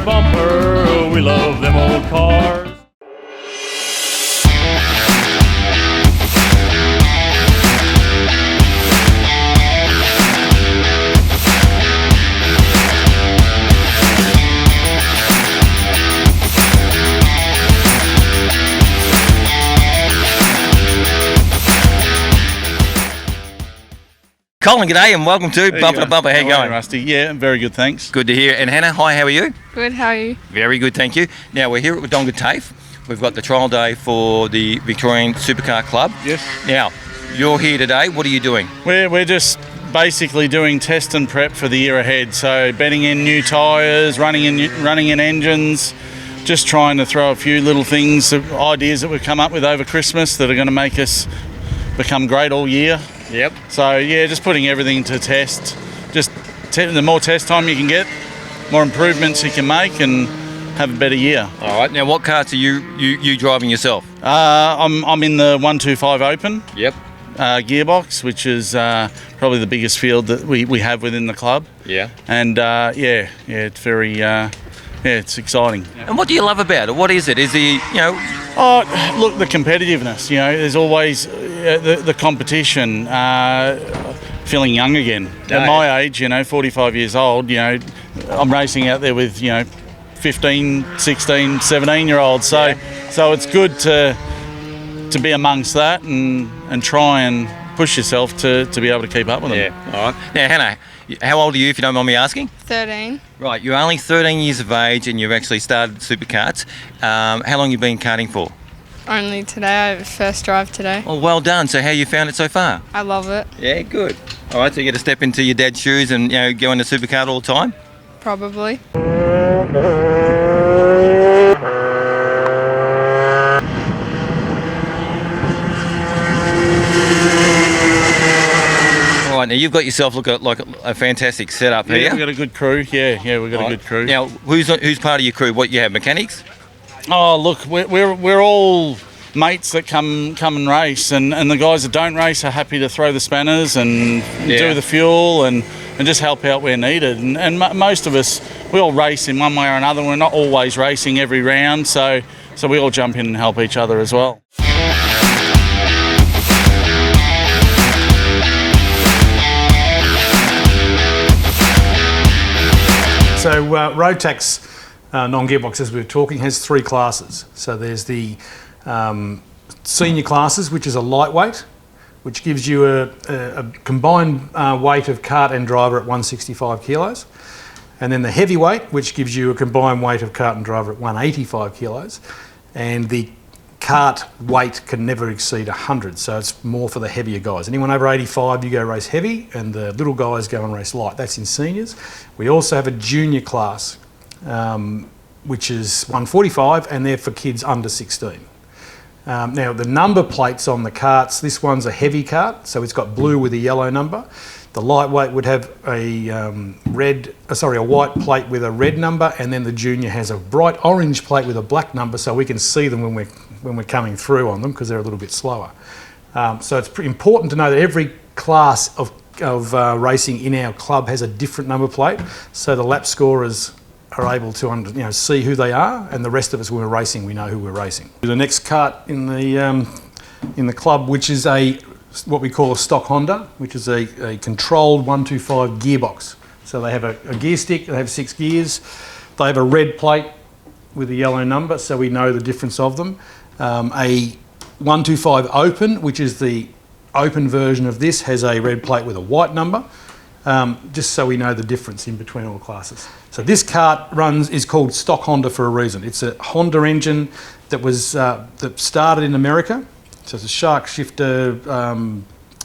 bumper. We love them old cars. Colin, g'day and welcome to Bumper to Bumper. How you going? Rusty? Yeah, very good, thanks. Good to hear. And Hannah, hi, how are you? Good, how are you? Very good, thank you. Now, we're here at Wodonga TAFE. We've got the trial day for the Victorian Superkart Club. Yes. Now, you're here today. What are you doing? We're just basically doing test and prep for the year ahead. So bedding in new tyres, running in engines, just trying to throw a few little things, ideas that we've come up with over Christmas that are going to make us become great all year. Yep. So yeah, just putting everything to test. Just the more test time you can get, more improvements you can make, and have a better year. All right. Now, what karts are you driving yourself? I'm in the 125 Open. Yep. Gearbox, which is probably the biggest field that we have within the club. Yeah. And it's very it's exciting. And what do you love about it? What is it? Is the Oh, look, the competitiveness. There's always the competition. Feeling young again. At my age, 45 years old, I'm racing out there with 15, 16, 17-year-olds. So it's good to be amongst that and try and push yourself to be able to keep up with them. Yeah. All right. Now, Hannah, how old are you, if you don't mind me asking? 13. Right. You're only 13 years of age and you've actually started Superkarts. How long have you been karting for? Only today, first drive today. Oh, well done. So how you found it so far? I love it. Yeah, good. All right, so you get to step into your dad's shoes and go into Superkart all the time? Probably. All right, now you've got yourself like a fantastic setup here. We've got a good crew. Yeah, we've got a good crew. Now, who's part of your crew? What, you have mechanics? Oh, look, we're all mates that come and race, and the guys that don't race are happy to throw the spanners and do the fuel and just help out where needed. And most of us, we all race in one way or another. We're not always racing every round, so we all jump in and help each other as well. So Rotax non-gearbox, as we were talking, has three classes. So there's the senior classes, which is a lightweight, which gives you a combined weight of kart and driver at 165 kilos. And then the heavyweight, which gives you a combined weight of kart and driver at 185 kilos. And the kart weight can never exceed 100, so it's more for the heavier guys. Anyone over 85, you go race heavy, and the little guys go and race light. That's in seniors. We also have a junior class, which is 145, and they're for kids under 16. Now, the number plates on the karts, this one's a heavy kart, so it's got blue with a yellow number. The lightweight would have a white plate with a red number, and then the junior has a bright orange plate with a black number, so we can see them when we're coming through on them because they're a little bit slower. So it's pretty important to know that every class of racing in our club has a different number plate, so the lap scorers are able to see who they are, and the rest of us, when we're racing, we know who we're racing. The next kart in the club, which is what we call a stock Honda, which is a controlled 125 gearbox. So they have a gear stick, they have 6 gears, they have a red plate with a yellow number, so we know the difference of them. A 125 Open, which is the open version of this, has a red plate with a white number, just so we know the difference in between all classes. So this kart is called stock Honda for a reason. It's a Honda engine that started in America. So it's a shark shifter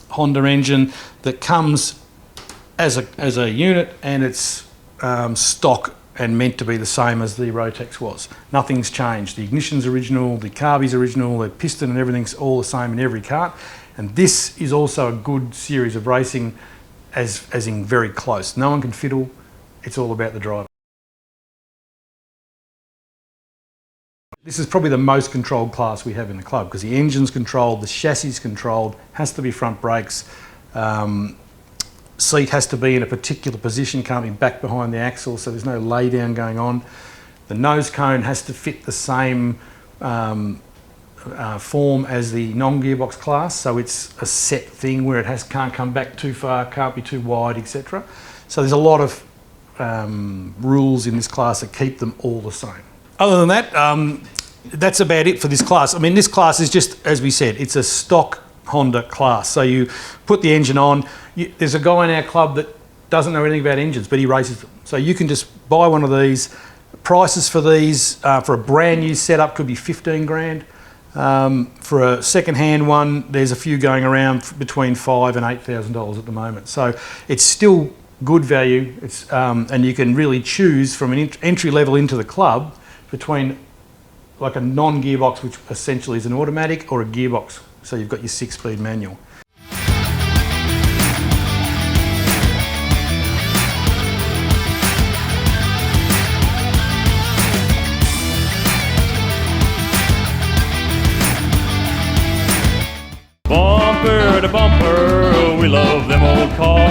Honda engine that comes as a unit, and it's stock and meant to be the same as the Rotax was. Nothing's changed. The ignition's original, the carby's original, the piston and everything's all the same in every kart. And this is also a good series of racing, as in very close. No one can fiddle. It's all about the driver. This is probably the most controlled class we have in the club because the engine's controlled, the chassis is controlled, has to be front brakes, seat has to be in a particular position, can't be back behind the axle, so there's no lay down going on. The nose cone has to fit the same form as the non-gearbox class, so it's a set thing where it can't come back too far, can't be too wide, etc. So there's a lot of rules in this class that keep them all the same. Other than that, that's about it for this class. I mean, this class is just, as we said, it's a stock Honda class. So you put the engine on. There's a guy in our club that doesn't know anything about engines, but he races them. So you can just buy one of these. Prices for these for a brand new setup could be 15 grand. For a second-hand one, there's a few going around between $5,000 and $8,000 at the moment. So it's still good value. It's and you can really choose from an entry level into the club between like a non-gearbox, which essentially is an automatic, or a gearbox. So you've got your 6-speed manual. Bumper to bumper, we love them old cars.